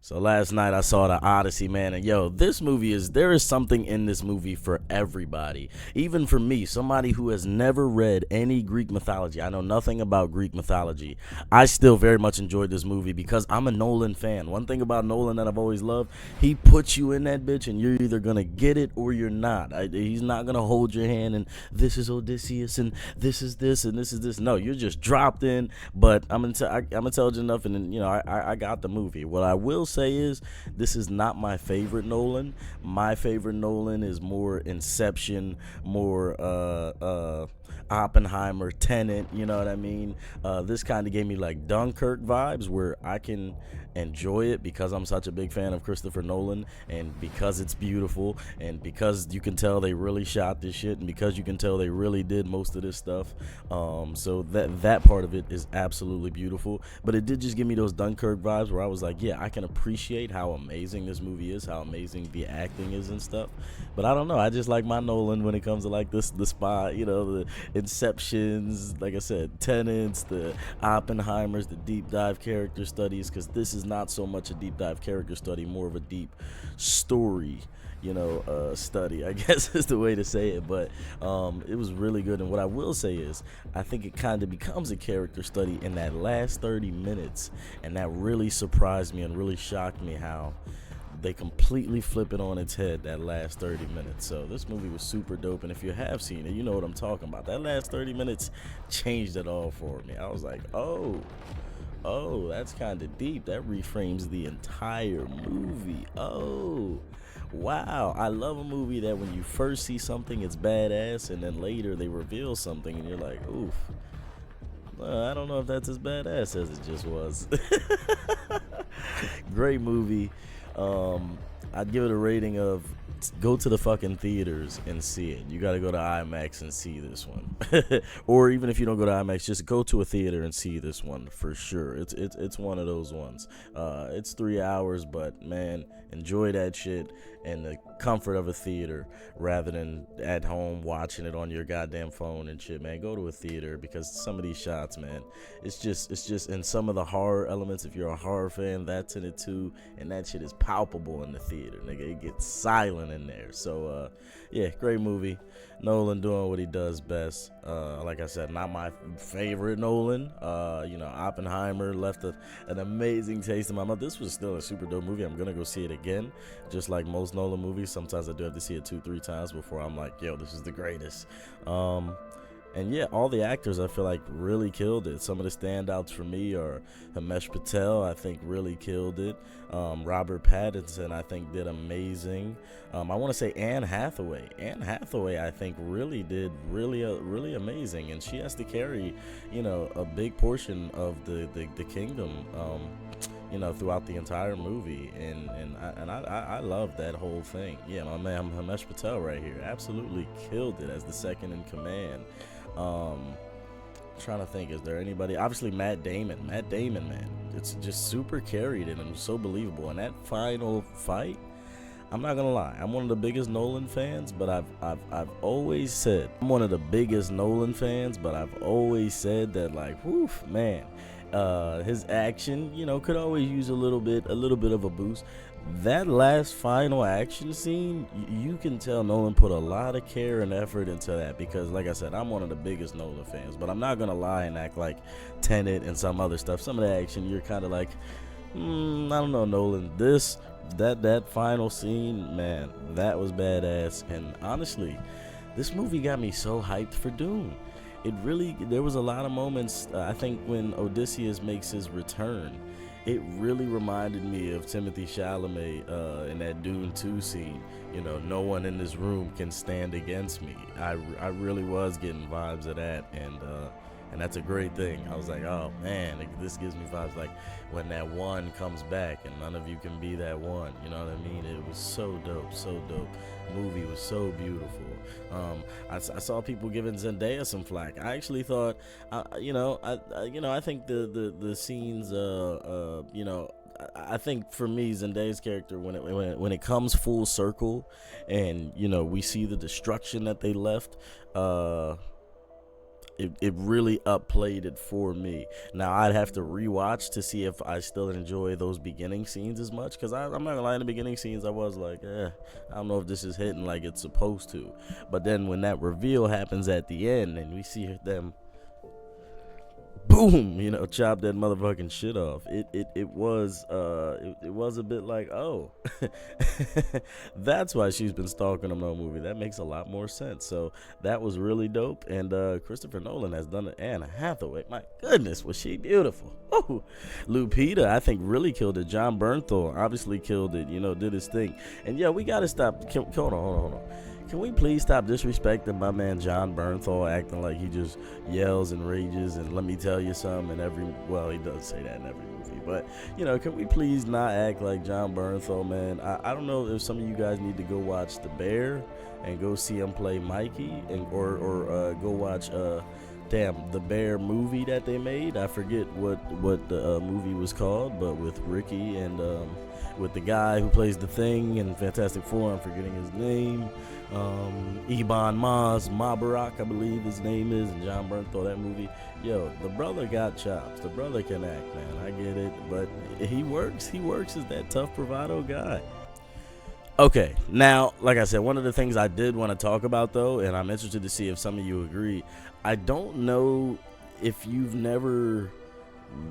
So last night I saw the Odyssey, man, and yo, there is something in this movie for everybody. Even for me, somebody who has never read any Greek mythology. I know nothing about Greek mythology. I still very much enjoyed this movie because I'm a Nolan fan. One thing about Nolan that I've always loved, he puts you in that bitch and you're either gonna get it or you're not. He's not gonna hold your hand and this is Odysseus and this is this and this is this. No, you're just dropped in. But I'm intelligent enough, and I got the movie. What I will say is this is not my favorite Nolan. My favorite Nolan is more Inception, more Oppenheimer, Tenet. You know what I mean? This kind of gave me like Dunkirk vibes, where I can enjoy it because I'm such a big fan of Christopher Nolan, and because it's beautiful, and because you can tell they really shot this shit, and because you can tell they really did most of this stuff. So that part of it is absolutely beautiful. But it did just give me those Dunkirk vibes where I was like, yeah, I can appreciate how amazing this movie is, how amazing the acting is and stuff. But I don't know, I just like my Nolan when it comes to like this, the spy, the Inceptions, like I said, Tenets, the Oppenheimers, the deep dive character studies, because this is not so much a deep dive character study, more of a deep story study, I guess is the way to say it. But it was really good. And what I will say is I think it kind of becomes a character study in that last 30 minutes, and that really surprised me and really shocked me how they completely flip it on its head that last 30 minutes. So this movie was super dope, and if you have seen it, you know what I'm talking about. That last 30 minutes changed it all for me. I was like, oh, that's kind of deep. That reframes the entire movie. Oh, wow. I love a movie that when you first see something, it's badass, and then later they reveal something, and you're like, oof. I don't know if that's as badass as it just was. Great movie. I'd give it a rating of go to the fucking theaters and see it. You got to go to IMAX and see this one. Or even if you don't go to IMAX, just go to a theater and see this one for sure. It's one of those ones. It's 3 hours, but man, enjoy that shit in the comfort of a theater rather than at home watching it on your goddamn phone and shit, man. Go to a theater because some of these shots, man, it's just and some of the horror elements, if you're a horror fan, that's in it too, and that shit is palpable in the theater, nigga. It gets silent in there. So yeah, great movie. Nolan doing what he does best. Like I said, not my favorite Nolan. Oppenheimer left an amazing taste in my mouth. This was still a super dope movie. I'm gonna go see it again, just like most Nolan movies. Sometimes I do have to see it 2-3 times before I'm like, yo, this is the greatest. And yeah, all the actors I feel like really killed it. Some of the standouts for me are Himesh Patel, I think really killed it. Robert Pattinson, I think did amazing. I want to say Anne Hathaway. Anne Hathaway, I think really did really amazing, and she has to carry, a big portion of the kingdom. Throughout the entire movie, and I love that whole thing. Yeah, my man Himesh Patel right here absolutely killed it as the second in command. Trying to think, is there anybody? Obviously Matt Damon, man, it's just super carried and it was so believable. And that final fight, I'm not gonna lie, I'm one of the biggest Nolan fans, but I've always said I'm one of the biggest Nolan fans, but I've always said that, like, woof, man, his action, could always use a little bit of a boost. That last final action scene, you can tell Nolan put a lot of care and effort into that, because like I said, I'm one of the biggest Nolan fans, but I'm not gonna lie and act like Tenet and some other stuff, some of the action you're kind of like, I don't know, Nolan. That final scene, man, that was badass. And honestly, this movie got me so hyped for Dune. There was a lot of moments, I think when Odysseus makes his return, it really reminded me of Timothée Chalamet in that Dune 2 scene. No one in this room can stand against me. I really was getting vibes of that, and that's a great thing. I was like, oh man, this gives me vibes like when that one comes back and none of you can be that one. You know what I mean? It was so dope, so dope. Movie was so beautiful. I saw people giving Zendaya some flack. I actually thought, I think the scenes, I think for me, Zendaya's character, when it comes full circle, and we see the destruction that they left, it really upplayed it for me. Now I'd have to rewatch to see if I still enjoy those beginning scenes as much, because I'm not gonna lie, in the beginning scenes I was like, I don't know if this is hitting like it's supposed to. But then when that reveal happens at the end and we see them boom, chop that motherfucking shit off. It was it was a bit like, oh, that's why she's been stalking him on movie. That makes a lot more sense. So that was really dope. And Christopher Nolan has done it. Anne Hathaway, my goodness, was she beautiful. Ooh. Lupita, I think, really killed it. John Bernthal obviously killed it. Did his thing. And yeah, we gotta stop. Hold on. Can we please stop disrespecting my man John Bernthal, acting like he just yells and rages and let me tell you something well, he does say that in every movie, but, can we please not act like John Bernthal, man? I don't know if some of you guys need to go watch The Bear and go see him play Mikey, or go watch, The Bear movie that they made. I forget what the movie was called, but with Ricky and, with the guy who plays the Thing in Fantastic Four, I'm forgetting his name, Ebon Mabarak, I believe his name is, and John Bernthal, that movie. Yo, the brother got chops. The brother can act, man. I get it, but he works as that tough bravado guy. Okay, now, like I said, one of the things I did want to talk about, though, and I'm interested to see if some of you agree, I don't know if you've never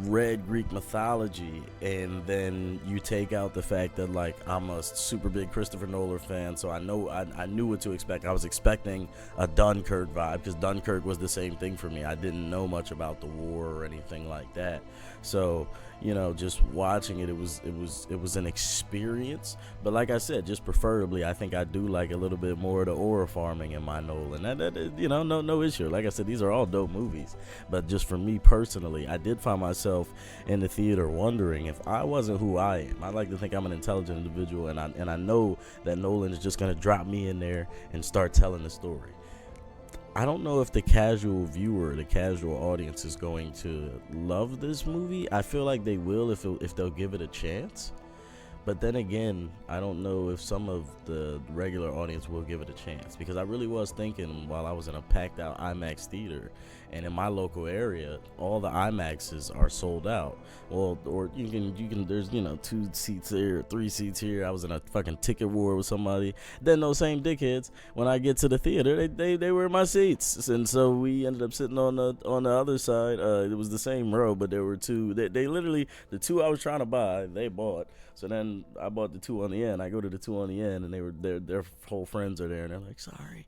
read Greek mythology and then you take out the fact that, like, I'm a super big Christopher Nolan fan, so I knew what to expect. I was expecting a Dunkirk vibe, because Dunkirk was the same thing for me. I didn't know much about the war or anything like that, so just watching it was an experience. But like I said, just preferably, I think I do like a little bit more of the aura farming in my Nolan. That no issue. Like I said, these are all dope movies, but just for me personally, I did find myself in the theater wondering if I wasn't who I am. I like to think I'm an intelligent individual, and I know that Nolan is just gonna drop me in there and start telling the story. I don't know if the casual viewer, the casual audience, is going to love this movie. I feel like they will if they'll give it a chance. But then again, I don't know if some of the regular audience will give it a chance, because I really was thinking while I was in a packed out IMAX theater, and in my local area, all the IMAXs are sold out. Well, or you can there's 2 seats here, 3 seats here. I was in a fucking ticket war with somebody. Then those same dickheads, when I get to the theater, they were in my seats, and so we ended up sitting on the other side. It was the same row, but there were 2. They literally, the 2 I was trying to buy, they bought. So then I bought the 2 on the end. I go to the 2 on the end, and their whole friends are there, and they're like, sorry,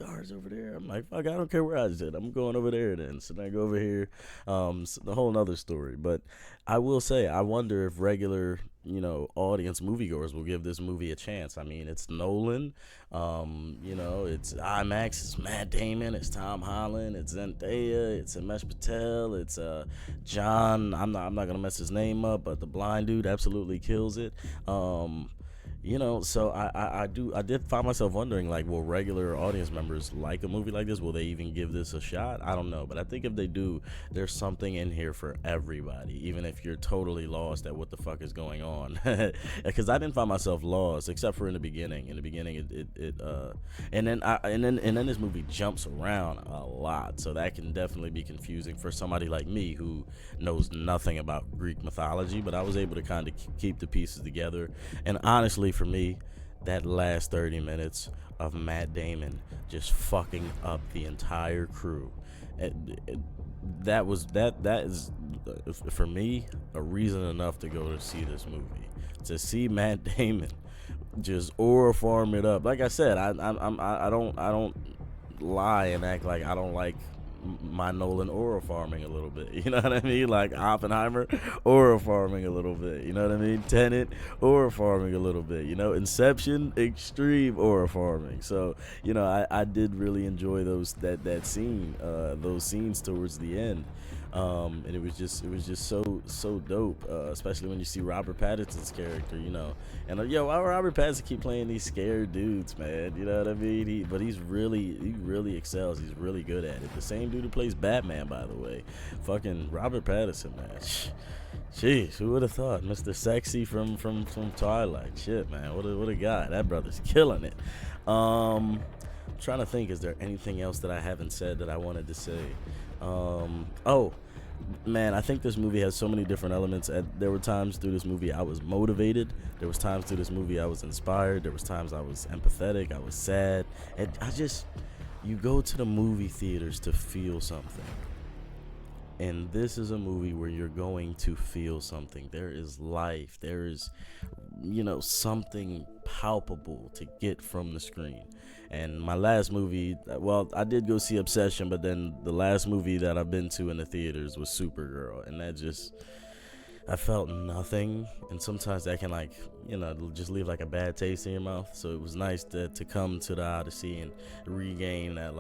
ours over there. I'm like, fuck, I don't care where I sit. I'm going over there then. So then I go over here. So the whole other story. But I will say, I wonder if regular, audience moviegoers will give this movie a chance. I mean, it's Nolan. It's IMAX. It's Matt Damon. It's Tom Holland. It's Zendaya. It's Himesh Patel. It's John. I'm not gonna mess his name up, but the blind dude absolutely kills it. So I did find myself wondering, like, will regular audience members like a movie like this? Will they even give this a shot? I don't know, but I think if they do, there's something in here for everybody, even if you're totally lost at what the fuck is going on. Because I didn't find myself lost, except for in the beginning. In the beginning, and then this movie jumps around a lot, so that can definitely be confusing for somebody like me who knows nothing about Greek mythology. But I was able to kind of keep the pieces together, and honestly, for me, that last 30 minutes of Matt Damon just fucking up the entire crew, that is for me a reason enough to go to see this movie, to see Matt Damon just aura farm it up. Like I said, I don't lie and act like I don't like my Nolan aura farming a little bit, you know what I mean? Like Oppenheimer, aura farming a little bit, you know what I mean? Tenet, aura farming a little bit, Inception, extreme aura farming. So, I did really enjoy that scene, those scenes towards the end. And it was just so dope, especially when you see Robert Pattinson's character, and why Robert Pattinson keep playing these scared dudes, man? You know what I mean? He really excels. He's really good at it. The same dude who plays Batman, by the way, fucking Robert Pattinson, man. Jeez, who would have thought? Mr. Sexy from Twilight. Shit, man, what a guy. That brother's killing it. trying to think, is there anything else that I haven't said that I wanted to say? Oh, man, I think this movie has so many different elements. There were times through this movie I was motivated. There was times through this movie I was inspired. There was times I was empathetic. I was sad. And you go to the movie theaters to feel something. And this is a movie where you're going to feel something. There is life. There is, something palpable to get from the screen. And my last movie, well, I did go see Obsession, but then the last movie that I've been to in the theaters was Supergirl. And I felt nothing. And sometimes that can, just leave like a bad taste in your mouth. So it was nice to come to the Odyssey and regain that,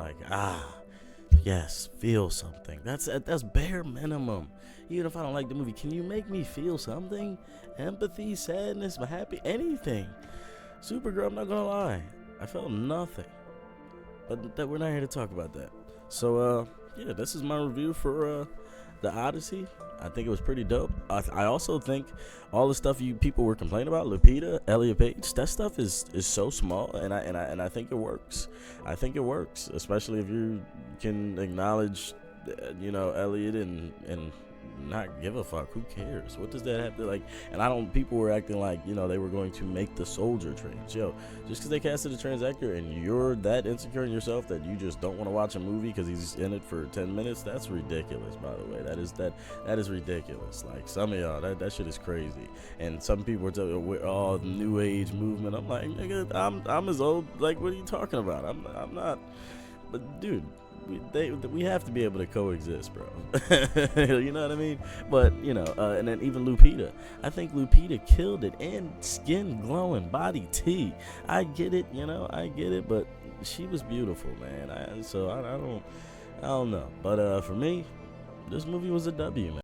yes, feel something. That's bare minimum. Even if I don't like the movie, can you make me feel something? Empathy, sadness, happy, anything. Supergirl, I'm not gonna lie, I felt nothing. But we're not here to talk about that. So this is my review for the Odyssey. I think it was pretty dope. I also think all the stuff people were complaining about, Lupita, Elliot Page, that stuff is so small, and I think it works. I think it works, especially if you can acknowledge, Elliot and not give a fuck. Who cares? What does that have to like? And people were acting like they were going to make the soldier trans. Yo, just because they casted a trans actor and you're that insecure in yourself that you just don't want to watch a movie because he's in it for 10 minutes, that's ridiculous. By the way, that is ridiculous. Like, some of y'all, that shit is crazy. And some people were telling we're all new age movement. I'm like, nigga, I'm as old. Like, what are you talking about? I'm not. But dude, we have to be able to coexist, bro. You know what I mean? But and then even Lupita, I think Lupita killed it. And skin glowing, body tea. I get it, I get it. But she was beautiful, man. I don't know. But for me, this movie was a W, man.